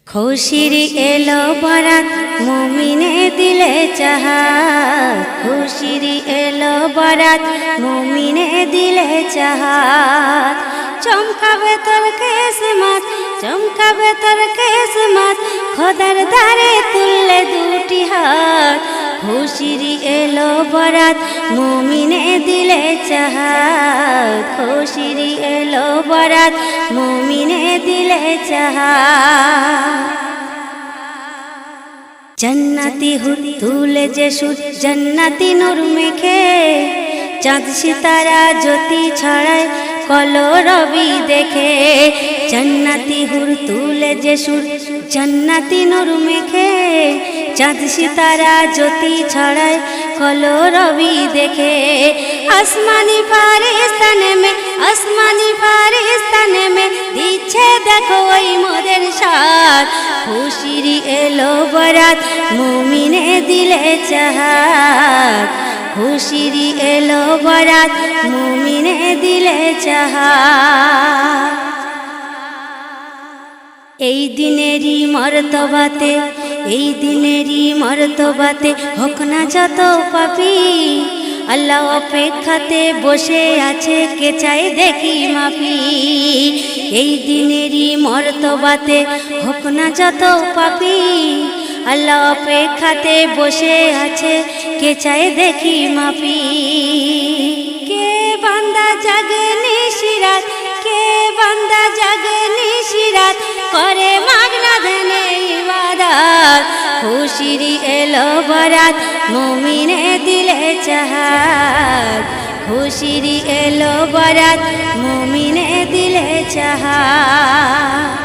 খুশির এলো বরাত মুমিনে দিলে চাহাত, খুশির এলো বরাত মুমিনে দিলে চাহাত। চমকাবে তোর কিসমত, চমকাবে তোর কিসমত, খোদার দ্বারে তুললে দুটি হাত। খুশির এলো বরাত মুমিনে দিলে চাহাত, খুশির এলো বরাত মুমিনে দিলে চাহাত। জন্নতি হুর তুলে যে সুর জন্নতি নূর মেখে, চাঁদ সিতারা জ্যোতি ছড়ায় কলো রবি দেখে। জন্নতি হুর তুলে যে সুর জন্নতি নূর মেখে, চাঁদ সিতারা জ্যোতি ছড়ায় কলো রবি দেখে। আসমানি ফারিস্তানে মে, আসমানি ফারিস্তানে মে দিচ্ছে দেখো ওই মোদের সাথ। খুশির এলো বরাত মুমিনে দিলে চাহাত, খুশির এলো বরাত মুমিনে দিলে চাহাত। এই দিনেরই মর্তবাতে, এই দিনেরই মর্তবাতে হোক না যত পাপী, আল্লাহ অপেক্ষাতে বসে আছে কে চাই দেখি মাফি। এই দিনেরই মর্তবাতে হোক না যত পাপী, আল্লাহ অপেক্ষাতে বসে আছে কে চাই দেখি মাফি। কে বান্দা জাগে নিশিরাত, কে বান্দা জাগে নিশিরাত, করে মাগনা ধ্যানে ইবাদত। খুশির এলো বরাত মুমিনে দিলে চাহাত, খুশির এলো বরাত মুমিনে দিলে চাহাত।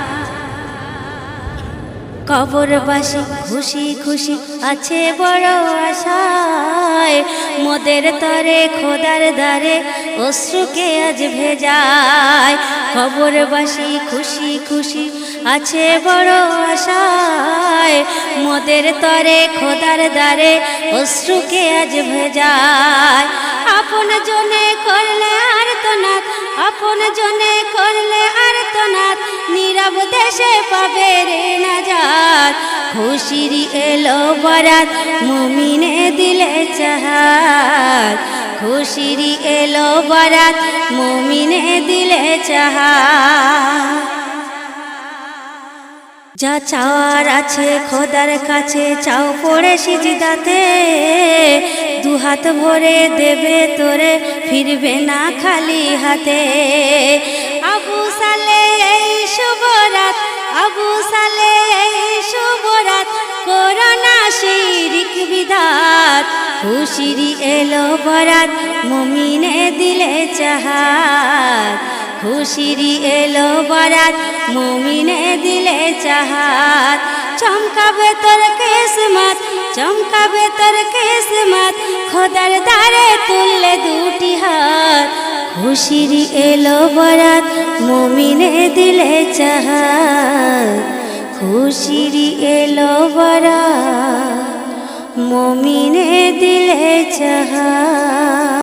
কবরবাসী খুশি খুশি আছে বড় আশায়, মোদের তরে খোদার দ্বারে অশ্রুকে আজ ভেজায়। কবরবাসী খুশি খুশি আছে বড় আশায়, মোদের তরে খোদার দ্বারে অশ্রুকে আজ ভেজায়। আপন জনে করলে আর্তনাদ, আপন জনে করলে আর্তনাদ, নীরব দেশে পাবে রে নাজাত। খুশির এলো বরাত মুমিনে দিলে চাহাত, খুশির এলো বরাত মুমিনে দিলে চাহাত। যা চাওয়ার আছে খোদার কাছে চাও পড়ে সিজদাতে, দুহাত ভরে দেবে তোরে ফিরবে না খালি হাতে। আবু সালে এই শুভরাত, আবু সালে এই শুভরাত, করোনা শিরিক বিদাত। খুশির এলো বরাত মুমিনে দিলে চাহাত, খুশির এলো বরাত মুমিনে দিলে চাহাত। চমকাবে তোর কিসমত, চমকাবে তোর কিসমত, খোদার দ্বারে তুললে দুটি হাত। খুশির এলো বরাত মুমিনে দিলে চাহাত, খুশির এলো বরাত মুমিনে দিলে চাহাত।